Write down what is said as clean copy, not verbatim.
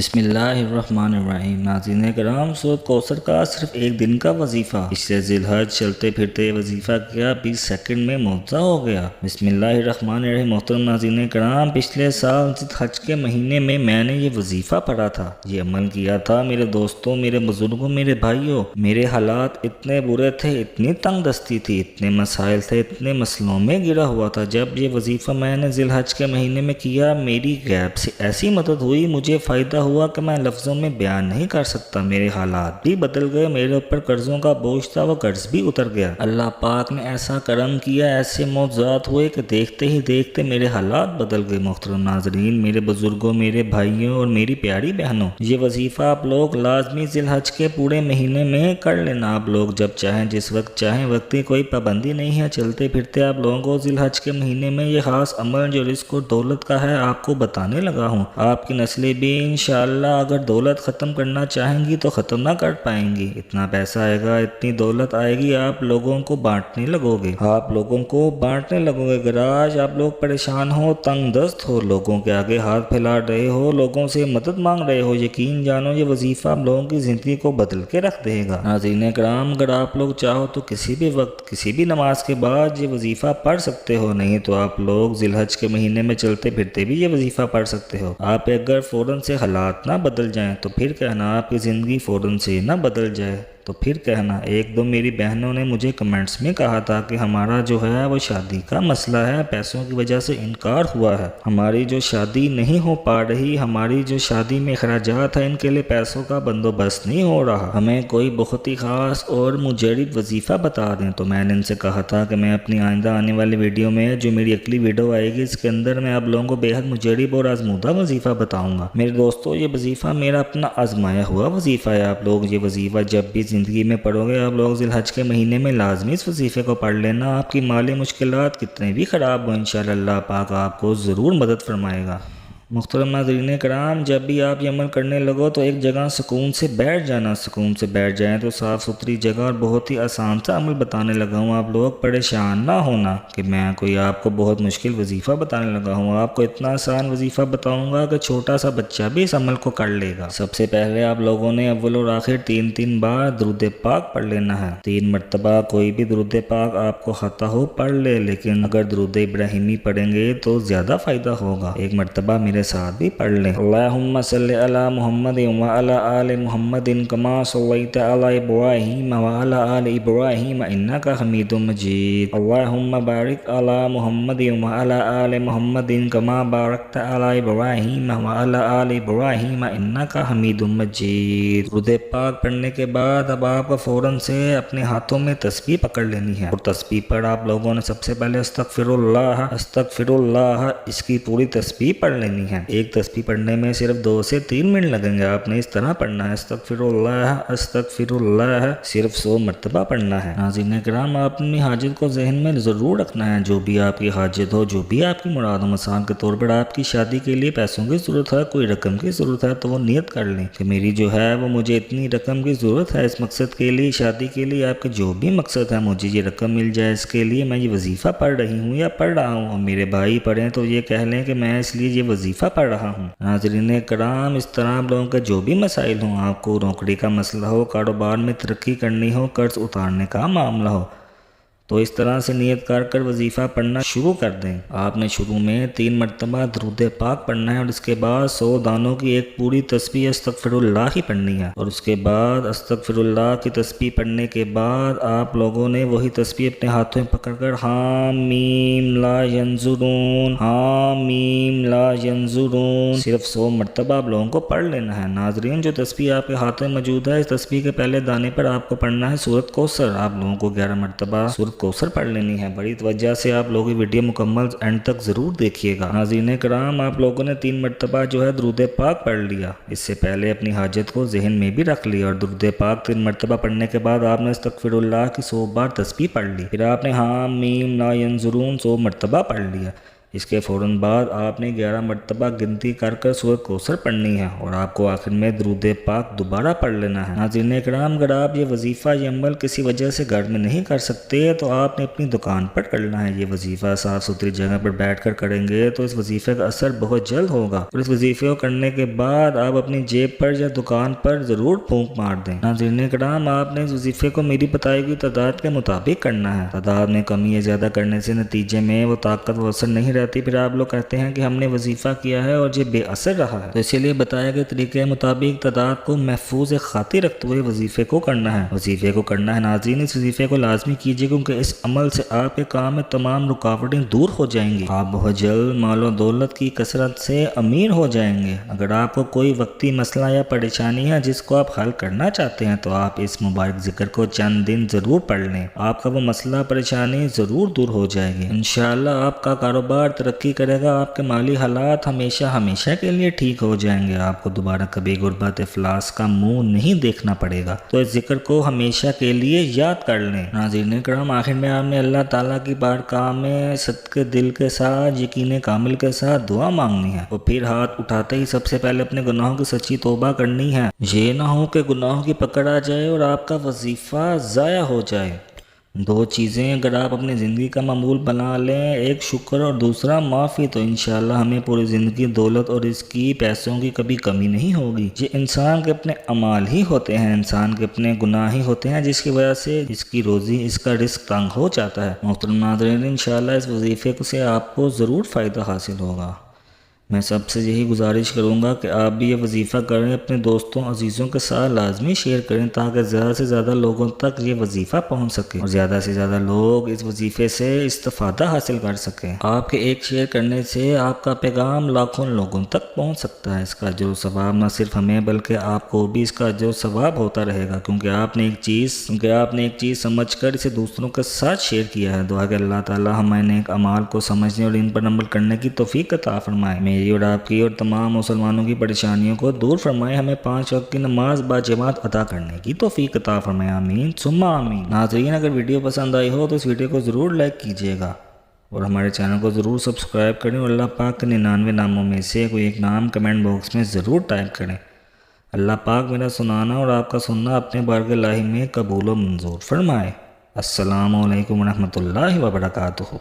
بسم اللہ الرحمن الرحیم۔ ناظرین کرام، سورۃ کوثر کا صرف ایک دن کا وظیفہ، پچھلے ذی الحج چلتے پھرتے وظیفہ کیا 20 سیکنڈ میں معجزہ ہو گیا۔ بسم اللہ الرحمن الرحیم۔ محترم ناظرین کرام، پچھلے سال ذی الحج کے مہینے میں نے یہ وظیفہ پڑھا تھا، یہ عمل کیا تھا۔ میرے دوستوں، میرے بزرگوں، میرے بھائیوں، میرے حالات اتنے برے تھے، اتنی تنگ دستی تھی، اتنے مسائل تھے، اتنے مسئلوں میں گرا ہوا تھا۔ جب یہ وظیفہ میں نے ذی الحج کے مہینے میں کیا، میری غیب سے ایسی مدد ہوئی، مجھے فائدہ ہوا کہ میں لفظوں میں بیان نہیں کر سکتا۔ میرے حالات بھی بدل گئے، میرے اوپر قرضوں کا بوجھ تھا، وہ قرض بھی اتر گیا۔ اللہ پاک نے ایسا کرم کیا، ایسے معجزات ہوئے کہ دیکھتے ہی دیکھتے میرے حالات بدل گئے۔ محترم ناظرین، میرے بزرگوں، میرے بھائیوں اور میری پیاری بہنوں، یہ وظیفہ آپ لوگ لازمی ذی الحج کے پورے مہینے میں کر لینا۔ آپ لوگ جب چاہیں، جس وقت چاہیں، وقت کی کوئی پابندی نہیں ہے۔ چلتے پھرتے آپ لوگوں کو ذی الحج کے مہینے میں یہ خاص عمل جو رزق اور دولت کا ہے، آپ کو بتانے لگا ہوں۔ آپ کی نسلیں بھی انشاءاللہ اگر دولت ختم کرنا چاہیں گی تو ختم نہ کر پائیں گی۔ اتنا پیسہ آئے گا، اتنی دولت آئے گی، آپ لوگوں کو بانٹنے لگو گے، اگر آج آپ لوگ پریشان ہو، تنگ دست ہو، لوگوں کے آگے ہاتھ پھیلا رہے ہو، لوگوں سے مدد مانگ رہے ہو، یقین جانو یہ وظیفہ آپ لوگوں کی زندگی کو بدل کے رکھ دے گا۔ ناظرین کرام، اگر آپ لوگ چاہو تو کسی بھی وقت، کسی بھی نماز کے بعد یہ وظیفہ پڑھ سکتے ہو، نہیں تو آپ لوگ ذی الحج کے مہینے میں چلتے پھرتے بھی یہ وظیفہ پڑھ سکتے ہو۔ آپ اگر فوراً سے حالات نہ بدل جائیں تو پھر کہنا، آپ کی زندگی فوراً سے نہ بدل جائے تو پھر کہنا۔ ایک دو میری بہنوں نے مجھے کمنٹس میں کہا تھا کہ ہمارا جو ہے وہ شادی کا مسئلہ ہے، پیسوں کی وجہ سے انکار ہوا ہے، ہماری جو شادی نہیں ہو پا رہی، ہماری جو شادی میں اخراجات ہیں ان کے لیے پیسوں کا بندوبست نہیں ہو رہا، ہمیں کوئی بہت ہی خاص اور مجرب وظیفہ بتا دیں۔ تو میں نے ان سے کہا تھا کہ میں اپنی آئندہ آنے والی ویڈیو میں، جو میری اگلی ویڈیو آئے گی، اس کے اندر میں آپ لوگوں کو بے حد مجرب اور آزمودہ وظیفہ بتاؤں گا۔ میرے دوستو، یہ وظیفہ میرا اپنا آزمایا ہوا وظیفہ ہے۔ آپ لوگ یہ وظیفہ جب بھی زندگی میں پڑھو گے، آپ لوگ ذی الحج کے مہینے میں لازمی اس وظیفے کو پڑھ لینا۔ آپ کی مالی مشکلات کتنے بھی خراب ہوں، انشاءاللہ اللہ پاک آپ کو ضرور مدد فرمائے گا۔ محترم ناظرین کرام، جب بھی آپ یہ عمل کرنے لگو تو ایک جگہ سکون سے بیٹھ جانا، سکون سے بیٹھ جائیں تو صاف ستھری جگہ اور بہت ہی آسان سا عمل بتانے لگا ہوں۔ آپ لوگ پریشان نہ ہونا کہ میں کوئی آپ کو بہت مشکل وظیفہ بتانے لگا ہوں، آپ کو اتنا آسان وظیفہ بتاؤں گا کہ چھوٹا سا بچہ بھی اس عمل کو کر لے گا۔ سب سے پہلے آپ لوگوں نے اول اور آخر 3 بار درود پاک پڑھ لینا ہے۔ 3 مرتبہ کوئی بھی درود پاک آپ کو خطا ہو پڑھ لے، لیکن اگر درود ابراہیمی پڑھیں گے تو زیادہ فائدہ ہوگا۔ ایک مرتبہ میرے ساتھ بھی پڑھ لیں۔ اللہم صلی علی محمد وعلی آل محمد کما صلیت علی ابراہیم وعلی آل ابراہیم انک حمید مجید۔ اللہم بارک علی محمد وعلی آل محمد کما بارکت علی ابراہیم وعلی آل ابراہیم انک حمید مجید۔ درود پاک پڑھنے کے بعد اب آپ کو فوراً سے اپنے ہاتھوں میں تسبیح پکڑ لینی ہے، اور تسبیح پر آپ لوگوں نے سب سے پہلے استغفر اللہ اس کی پوری تسبیح پڑھ لینی ہے۔ ایک تسبیح پڑھنے میں صرف 2 سے 3 منٹ لگیں گے۔ آپ نے اس طرح پڑھنا ہے، استغفر اللہ صرف 100 مرتبہ پڑھنا ہے۔ ناظرین کرام، آپ اپنی حاجت کو ذہن میں ضرور رکھنا ہے، جو بھی آپ کی حاجت ہو، جو بھی آپ کی مراد ہو۔ مثال کے طور پر آپ کی شادی کے لیے پیسوں کی ضرورت ہے، کوئی رقم کی ضرورت ہے، تو وہ نیت کر لیں کہ میری جو ہے وہ مجھے اتنی رقم کی ضرورت ہے اس مقصد کے لیے، شادی کے لیے، آپ کے جو بھی مقصد ہے، مجھے یہ رقم مل جائے، اس کے لیے میں یہ وظیفہ پڑھ رہی ہوں یا پڑھ رہا ہوں۔ اور میرے بھائی پڑھیں تو یہ کہہ لیں کہ میں اس لیے یہ وظیفہ پڑھ رہا ہوں۔ ناظرین کرام، اس طرح آپ لوگوں کے جو بھی مسائل ہوں، آپ کو نوکری کا مسئلہ ہو، کاروبار میں ترقی کرنی ہو، قرض اتارنے کا معاملہ ہو، تو اس طرح سے نیت کر وظیفہ پڑھنا شروع کر دیں۔ آپ نے شروع میں 3 مرتبہ درود پاک پڑھنا ہے، اور اس کے بعد 100 دانوں کی ایک پوری تسبیح استغفر اللہ ہی پڑھنی ہے۔ اور اس کے بعد استغفر اللہ کی تسبیح پڑھنے کے بعد آپ لوگوں نے وہی تسبیح اپنے ہاتھوں میں پکڑ کر حامیم لا ینظرون صرف 100 مرتبہ آپ لوگوں کو پڑھ لینا ہے۔ ناظرین، جو تسبیح آپ کے ہاتھوں میں موجود ہے، اس تسبیح کے پہلے دانے پر آپ کو پڑھنا ہے سورۃ کوثر۔ آپ لوگوں کو 11 مرتبہ سورۃ کوثر پڑھ لینی ہے۔ بڑی توجہ سے آپ لوگوں کی ویڈیو مکمل اینڈ تک ضرور دیکھیے گا۔ ناظرین کرام، آپ لوگوں نے 3 مرتبہ جو ہے درود پاک پڑھ لیا، اس سے پہلے اپنی حاجت کو ذہن میں بھی رکھ لیا، اور درود پاک 3 مرتبہ پڑھنے کے بعد آپ نے استغفر اللہ کی 100 بار تسبیح پڑھ لی، پھر آپ نے حامیم لا ینظرون 100 مرتبہ پڑھ لیا، اس کے فوراً بعد آپ نے 11 مرتبہ گنتی کر کر سورۃ کوثر پڑھنی ہے اور آپ کو آخر میں درود پاک دوبارہ پڑھ لینا ہے۔ ناظرین اکرام، اگر آپ یہ وظیفہ یہ عمل کسی وجہ سے گھر میں نہیں کر سکتے تو آپ نے اپنی دکان پر کرنا ہے۔ یہ وظیفہ صاف ستھری جگہ پر بیٹھ کر کریں گے تو اس وظیفے کا اثر بہت جلد ہوگا، اور اس وظیفے کو کرنے کے بعد آپ اپنی جیب پر یا دکان پر ضرور پھونک مار دیں۔ ناظرین اکرام، آپ نے اس وظیفے کو میری بتائی ہوئی تعداد کے مطابق کرنا ہے۔ تعداد میں کمی یا زیادہ کرنے سے نتیجے میں وہ طاقت و اثر نہیں رہتی، پھر آپ لوگ کہتے ہیں کہ ہم نے وظیفہ کیا ہے اور یہ بے اثر رہا ہے۔ تو اسی لیے بتایا گئے طریقے مطابق تعداد کو محفوظ خاطر رکھتے ہوئے وظیفے کو کرنا ہے۔ وظیفے کو کرنا ہے ناظرین، اس وظیفے کو لازمی کیجیے، کیونکہ اس عمل سے آپ کے کام میں تمام رکاوٹیں دور ہو جائیں گی۔ آپ بہت جلد مال و دولت کی کثرت سے امیر ہو جائیں گے۔ اگر آپ کو کوئی وقتی مسئلہ یا پریشانی ہے جس کو آپ حل کرنا چاہتے ہیں تو آپ اس مبارک ذکر کو چند دن ضرور پڑھ لیں، آپ کا وہ مسئلہ پریشانی ضرور دور ہو جائے گی۔ انشاءاللہ آپ کا کاروبار ترقی کرے گا، آپ کے مالی حالات ہمیشہ کے لیے ٹھیک ہو جائیں گے، آپ کو دوبارہ کبھی غربت افلاس کا منہ نہیں دیکھنا پڑے گا۔ تو اس ذکر کو ہمیشہ کے لیے یاد کر لیں۔ ناظرین کرام، آخر میں آپ نے اللہ تعالیٰ کی بارگاہ میں صدقے دل کے ساتھ، یقین کامل کے ساتھ دعا مانگنی ہے، اور پھر ہاتھ اٹھاتے ہی سب سے پہلے اپنے گناہوں کی سچی توبہ کرنی ہے۔ یہ نہ ہو کہ گناہوں کی پکڑ آ جائے اور آپ کا وظیفہ ضائع ہو جائے۔ دو چیزیں اگر آپ اپنی زندگی کا معمول بنا لیں، ایک شکر اور دوسرا معافی، تو انشاءاللہ ہمیں پوری زندگی دولت اور اس کی پیسوں کی کبھی کمی نہیں ہوگی۔ یہ انسان کے اپنے اعمال ہی ہوتے ہیں، انسان کے اپنے گناہ ہی ہوتے ہیں جس کی وجہ سے اس کی روزی، اس کا رزق تنگ ہو جاتا ہے۔ محترم ناظرین، انشاءاللہ اس وظیفے سے آپ کو ضرور فائدہ حاصل ہوگا۔ میں سب سے یہی گزارش کروں گا کہ آپ بھی یہ وظیفہ کریں، اپنے دوستوں عزیزوں کے ساتھ لازمی شیئر کریں تاکہ زیادہ سے زیادہ لوگوں تک یہ وظیفہ پہنچ سکے اور زیادہ سے زیادہ لوگ اس وظیفے سے استفادہ حاصل کر سکیں۔ آپ کے ایک شیئر کرنے سے آپ کا پیغام لاکھوں لوگوں تک پہنچ سکتا ہے۔ اس کا اجر و ثواب نہ صرف ہمیں بلکہ آپ کو بھی اس کا اجر و ثواب ہوتا رہے گا، کیونکہ آپ نے ایک چیز سمجھ کر اسے دوسروں کے ساتھ شیئر کیا ہے۔ دعا کہ اللہ تعالی ہمیں نیک اعمال کو سمجھنے اور ان پر عمل کرنے کی توفیق عطا فرمائے۔ میری اور آپ کی اور تمام مسلمانوں کی پریشانیوں کو دور فرمائے، ہمیں 5 وقت کی نماز باجماعت ادا کرنے کی توفیق عطا فرمائے، آمین ثم آمین۔ ناظرین، اگر ویڈیو پسند آئی ہو تو اس ویڈیو کو ضرور لائک کیجیے گا اور ہمارے چینل کو ضرور سبسکرائب کریں، اور اللہ پاک کے 99 ناموں میں سے کوئی ایک نام کمنٹ باکس میں ضرور ٹائپ کریں۔ اللہ پاک میرا سنانا اور آپ کا سننا اپنے بارگاہ الہی میں قبول و منظور فرمائے۔ السلام علیکم ورحمۃ اللہ وبرکاتہ۔